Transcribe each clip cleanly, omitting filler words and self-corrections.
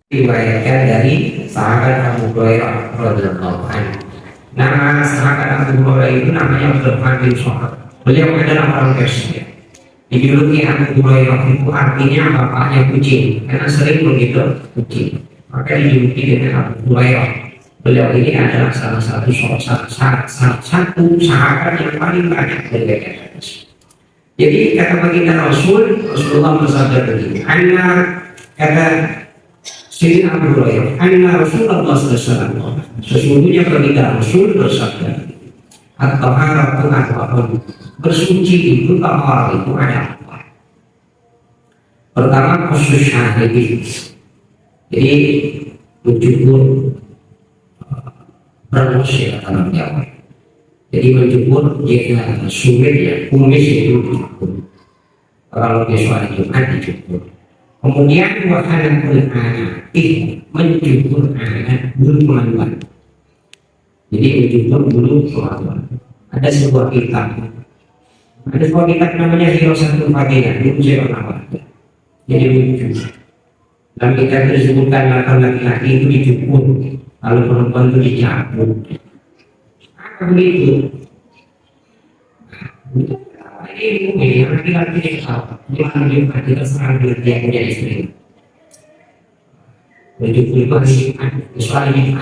Riwayatkan dari sahabat Abu Hurairah radhiyallahu anhu. Nama sahabat Abu Hurairah itu namanya Abdurrahman bin Sakhar. Beliau adalah orang Persia. Dijuluki Abu Hurairah itu artinya bapaknya kucing, karena sering begitu kucing. Maka dijuluki dengan Abu Hurairah. Beliau ini adalah salah satu sahabat yang paling banyak beribadah. Jadi kata baginda Rasulullah bersabda begini. Kata Sayyidina Abu Hurairah, anna Rasulullah SAW, sesungguhnya baginda Rasul bersabda, at-taharatu arba'un, bersuci itu tahar itu ada apa? Pertama khusus syahidin, jadi mencukur bermus ya dalam Jawa. Jadi mencukur jika sulit ya, kumis itu dicukur. Kalau besok hari Jumat dicukur. Kemudian wahana anak mencukur anak bulu kemaluan. Jadi mencukur bulu kemaluan. Ada sebuah kitab namanya Hirosatul Fadiyah, itu saya pernah baca. Jadi mencukur. Dalam kitab disebutkan laki-laki itu dicukur, kalau perempuan itu dicabut. Apa begitu? Ini laki-laki yang salah. Kita serang dia punya istri. Mencukur itu hari soal ini.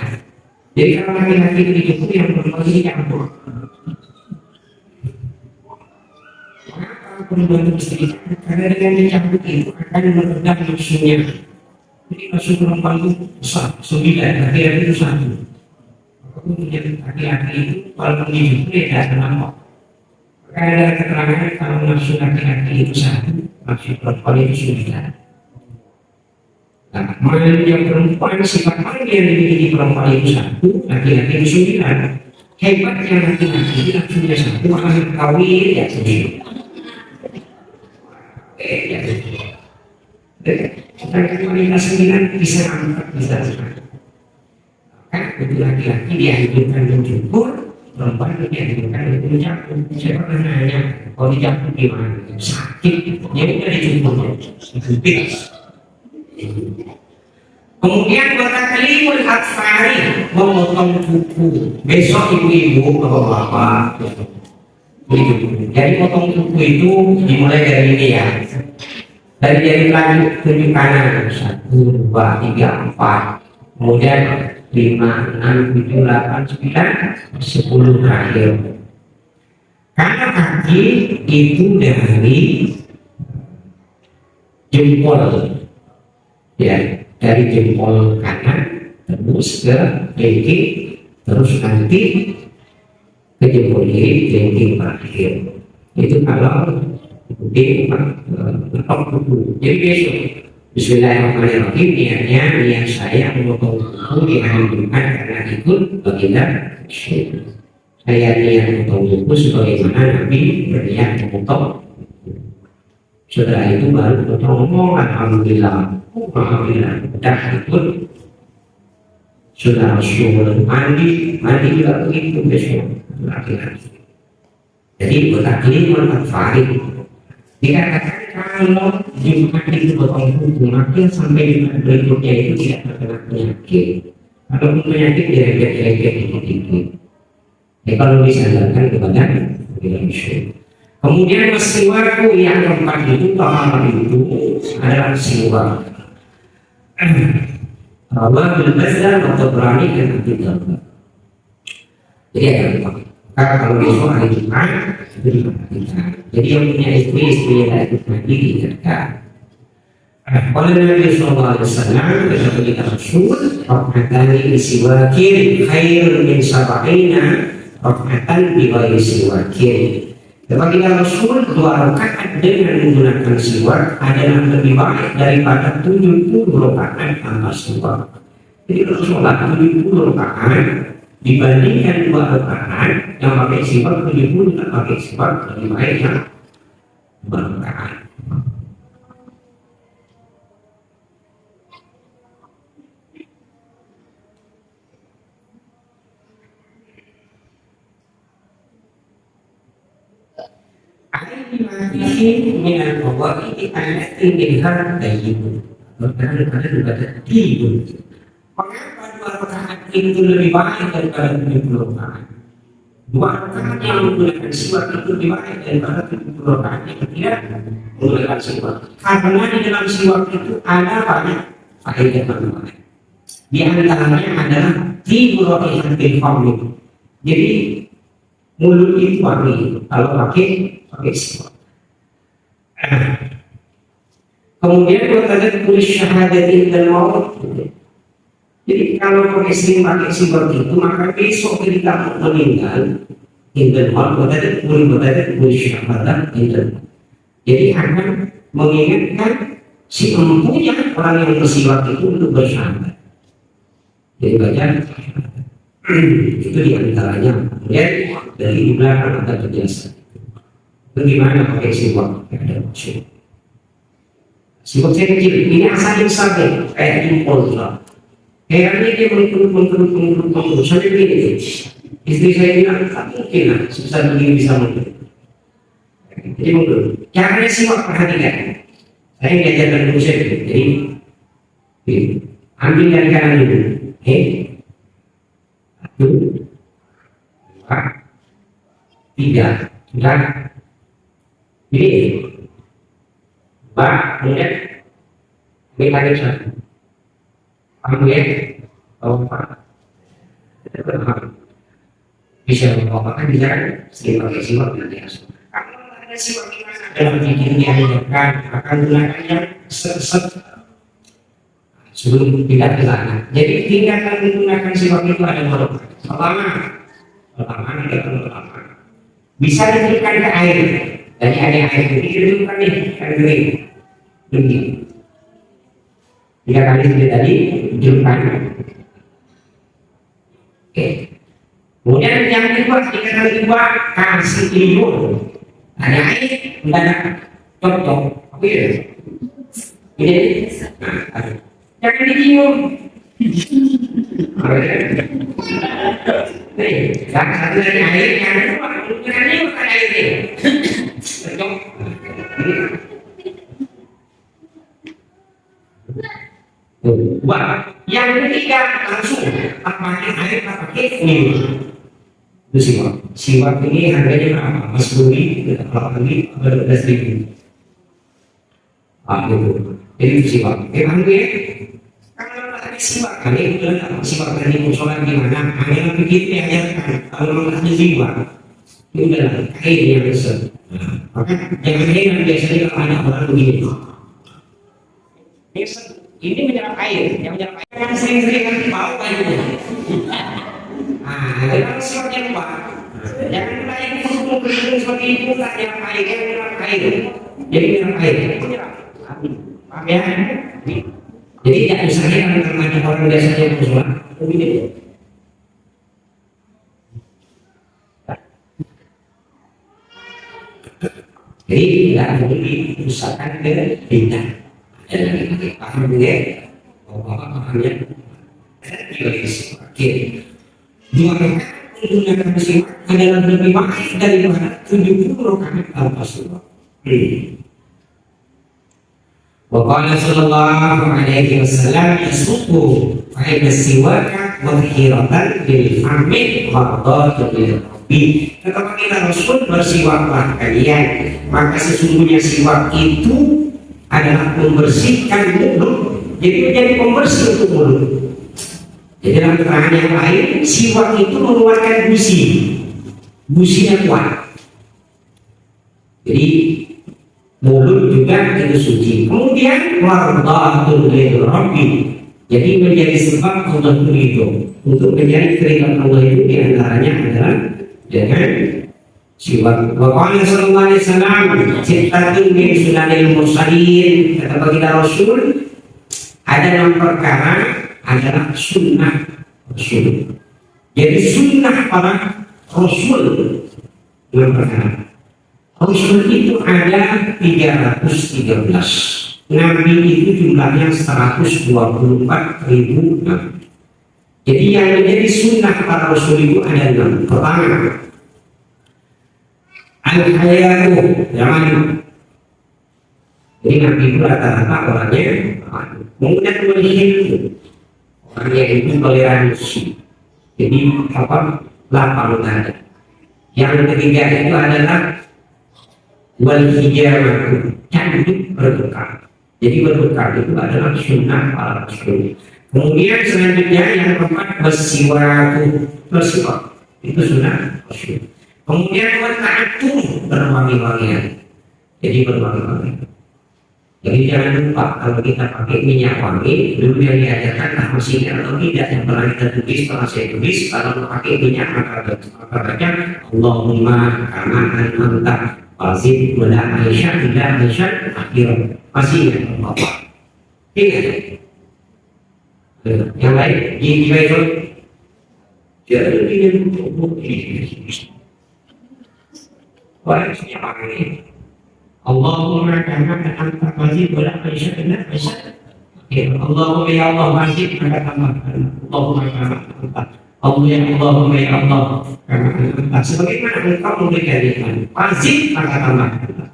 Jadi kalau laki-laki itu dicukur, yang perempuan ini campur. Mengapa perempuan itu mesti dicampur? Karena dengan dicampur itu akan meredam nafsunya. Jadi nafsu perempuan itu besar, 9, laki-laki itu 1. Kemudian laki-laki itu kalau dicukur ya tidak kenapa. Ada keterangan kalau nafsu laki-laki itu 1, nafsu perempuan itu 9. Nah, yang perempuan, sifat mana yang dimiliki perempuan itu 1, laki-laki itu 9. Hebatnya laki-laki itu nafsunya 1, malah kawin ya 9. Dan wanita 9 bisa angkat, bisa angkat. Kan itu laki-laki dianjurkan mencukur, perempuan itu dianjurkan untuk mencampur. Saya pernah nanya, kalau dicampur gimana? Sakit, jadi udah dicukur. Kemudian bertaklimul atfari, memotong kuku. Besok ibu-ibu, bapak-bapak, jadi potong kuku itu dimulai dari ini ya. Dari jari lanjut tunjuk kanan 1, 2, 3, 4. Kemudian 5, 6, 7, 8, 9, 10 terakhir. Karena kaki itu dari jempol, ya, dari jempol kanan terus ke kelingking, terus nanti ke jempol kiri, kelingking terakhir. Itu kalau di letak kuku. Jadi besok Bismillahirrahmanirrahim, niat saya memotong kuku di hari Jumat karena ikut baginda Rasul. Saya niat memotong kuku sebagaimana Nabi berniat memotong. Setelah itu baru kita ngomong alhamdulillah udah ikut. Sudah Rasul mandi juga begitu besok laki-laki. Jadi bertaklim al-farid. Dikatakan kalau Jumat itu potong kuku, maka sampai Jumat berikutnya itu tidak terkena penyakit. Ataupun penyakit direket-reket dikit-dikit. Kalau disandarkan kepada Rasul. Kemudian siwak yang keempat itu, tahap itu adalah siwak. Allah berbeza atau berani dan tidak. Jadi ada empat. Kalau besok hari Jumat itu diperhatikan. Jadi yang punya istri yang ikut mandi diingatkan. Kalau Nabi Sallallahu Alaihi Wasallam bersabda kita Rasul, rahmatani siwakin khairun min sab'ina rahmatan bi ghairi siwakin. Bagi Rasul 2 rakaat dengan menggunakan siwak adalah lebih baik daripada 70 rakaat tanpa siwak. Jadi Rasulullah 70 rakaat dibandingkan 2 rakaat yang pakai siwak, 70 tak pakai siwak lebih baik yang 2 rakaat. Minal fawaiid allati minha tayyib. kadang-kadang juga tidur. Mengapa 2 rakaat itu lebih baik daripada 70 rakaat? 2 rakaat yang menggunakan siwak itu lebih baik daripada 70 rakaat yang tidak menggunakan siwak. Karena di dalam siwak itu ada banyak faedah manfaat. Di antaranya adalah tidur raihan bil fami. Jadi mulut itu wangi kalau pakai siwak. Kemudian berkata tulis syahadatin dan maut. Jadi kalau pakai siwak itu maka besok ketika meninggal indah maut berkata tulis syahadat indah. Jadi akan mengingatkan si empunya orang yang bersiwak itu untuk bersyahadat. Jadi baca itu diantaranya. Kemudian dari di belakang ada terbiasa. Bagaimana pakai siwak? Ada maksud. Siwak saya kecil, ini asalnya besar kayak impor lah. Akhirnya dia mengkerut sampai begini. Istri saya bilang, tak mungkin lah, susah begini bisa mengkerut. Jadi mengkerut. Caranya siwak perhatikan. Saya diajarkan dulu saya, jadi ambil dari kanan dulu. 1, 2, 3, sudah. Ini 2, kemudian ambil lagi 1. Ambil bisa membawakan di jalan pakai siwak nanti asal. Kalau ada siwak dalam pikirnya akan gunakan yang set sebelum tidak ke sana. Jadi tindakan menggunakan siwak itu ada beberapa. Pertama bisa ditiupkan ke air. Jadi ada air ini ditiupkan nih, air kering. Begini. 3 kali seperti tadi, ditiupkan. Oke. Kemudian yang kedua, 3 kali kedua kasih tidur. Ada air, tidak ada cocok. Oke. Ini. Jangan dicium. Nih, satu dari air yang kedua, ukurannya bukan air ini. Cocok. Yang ketiga langsung pakai air pakai minum. Itu siwak. Siwak ini harganya berapa? Mas Budi, kalau lagi 12.000. Gitu. Jadi itu siwak. Emang gue kalau ada siwak kali itu adalah siwak tadi musola gimana? Hanya begitu yang ajarkan. Kalau memang ada siwak itu adalah air yang besar. Maka jangan heran biasanya kalau ada orang begini. Ini menyerap air, yang menyerap air yang sering-sering nanti bau kayaknya. Kalau siwaknya lupa, jangan mulai kering seperti itu, tak menyerap air, yang menyerap air. Jadi menyerap air, itu menyerap. Paham ya? Jadi tidak usah heran karena orang biasanya bersuara, begini. Jadi tidak boleh diusahakan ke bintang. Dan paham juga, pahamnya oke. 2 rakaat menggunakan siwak adalah lebih baik daripada 70 rakaat tanpa siwak. Waqala sallallahu alaihi wasallam yasuqu fa'ida siwaka wa dhikiratan bil fami mardatan lil rabbi. Kata kita Rasul, bersiwaklah kalian, maka sesungguhnya siwak itu adalah membersihkan mulut. Jadi menjadi pembersih untuk mulut. Jadi dalam keterangan yang lain, siwak itu mengeluarkan businya kuat. Jadi mulut juga itu suci. Kemudian wardatul lil rabbi. Jadi menjadi sebab Allah ridho. Untuk menjadi keridhaan Allah itu diantaranya adalah dengan siwak. Waqala sallallahu alaihi wasallam ciptatun min sunanil mursalin. Kata baginda Rasul, ada 6 perkara adalah sunnah Rasul. Jadi sunnah para Rasul 6 perkara. Rasul itu ada 313. Nabi itu jumlahnya 124.000 nabi. Jadi yang menjadi sunnah para Rasul itu ada 6. Pertama, al-hayatu, jangan. Jadi Nabi itu rata-rata orangnya kemudian orangnya itu toleransi. Jadi apa? Lapang dada. Yang ketiga itu adalah wal hijamah, cantik berberkah. Jadi berberkah itu adalah sunnah para rasul. Kemudian selanjutnya yang keempat bersiwak itu sunnah rasul. Kemudian ta'atum berwangi-wangian. Jadi berwangi-wangian. Jadi jangan lupa kalau kita pakai minyak wangi, dulu yang diajarkan mesinnya atau tidak, yang pernah kita tulis, pernah saya tulis, kalau mau pakai minyak maka baca Allahumma kama anta wazid wala aisyah tidak aisyah akhir masih ya Allah. Ingat yang lain di itu jadi ini wah punya pakai Allahumma kama anta wazid wala aisyah tidak aisyah. Allahumma ya Allah wazid maka tambahkan Allahumma kama anta Allah ya Allahumma ya Allah kama anta sebagaimana engkau memberikan nikmat wazid maka tambahkan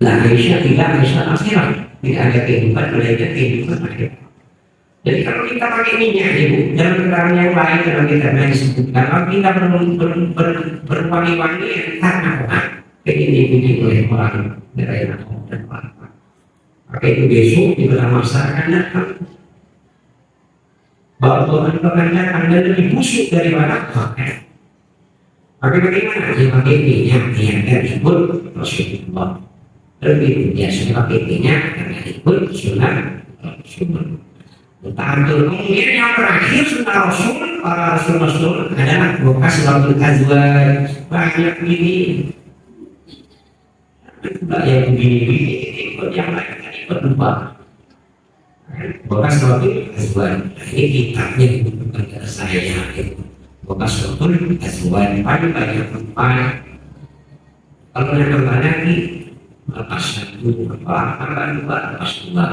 la aisyah tidak aisyah akhirat, tidak ada kehidupan melainkan kehidupan akhirat. Jadi kalau kita pakai minyak ibu dalam keterangan yang lain dalam kitabnya disebutkan kalau kita berwangi-wangi karena apa? Ini oleh orang daerah dan orang. Maka itu besok di dalam masyarakat datang bahwa Tuhan akan datang dan lebih busuk daripada pakai. Maka bagaimana dia pakai minyak yang disebut Rasulullah. Lebih biasa pakai minyak yang disebut sunnah Rasul. Ta'atul. Kemudian yang terakhir sunnah Rasul, para Rasul adalah bekas waktu azwaj banyak ini. Tidak yang begini-begini ikut yang lain ikut lupa. Bekas waktu azwaj ini kitabnya bukan kepada saya itu. Bekas waktu azwaj paling banyak tempat. Kalau yang tambah lagi lepas satu, tambah dua, lepas dua,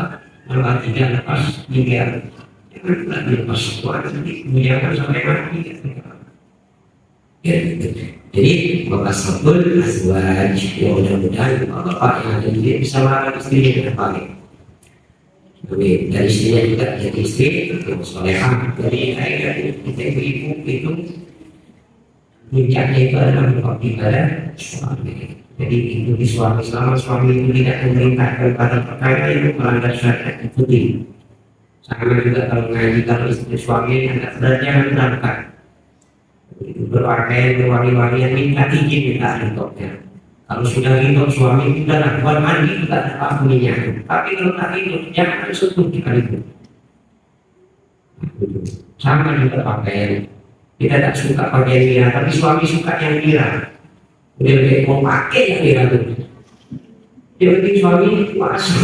tambah tiga, lepas tiga. Jangan lagi lepas dua nanti kemudian sampai mati. Ya, jadi bekas betul azwaj ya mudah-mudahan bapak yang ada dia bisa melarang istri yang terbaik. Jadi dari istrinya juga jadi istri untuk solehah. Jadi saya kita ibu itu puncaknya itu adalah berbakti pada suami. Jadi itu di suami selama suami itu tidak memerintahkan pada perkara yang melanggar syariat ikuti. Sama juga kalau ngaji kalau istri suami yang tidak benar jangan berangkat. Berpakaian berwangi-wangian minta izin minta ridhonya. Kalau sudah ridho suami sudah lakukan mandi juga ada pakulinya. Tapi kalau tak ridho jangan sentuh sekalipun. Sama juga pakaian. Kita tak suka pakaian mira, tapi suami suka yang mira. Dia lebih mau pakai yang mira itu. Dia lebih suami puasa.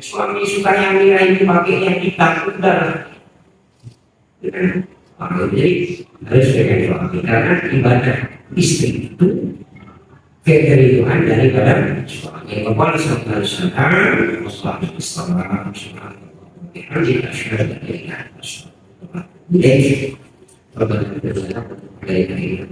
Suami suka yang mira itu pakai yang hitam udah. Jadi harus dengan suami karena ibadah istri itu keterimaan daripada suami. Kepada saudara saudara, masalah Islam, jika sudah dari atas, jadi berbalik berjalan dari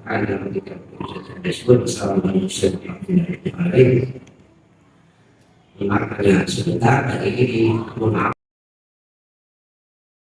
ada ketika disebut salam manusia makanya sebentar dari ini mohon maaf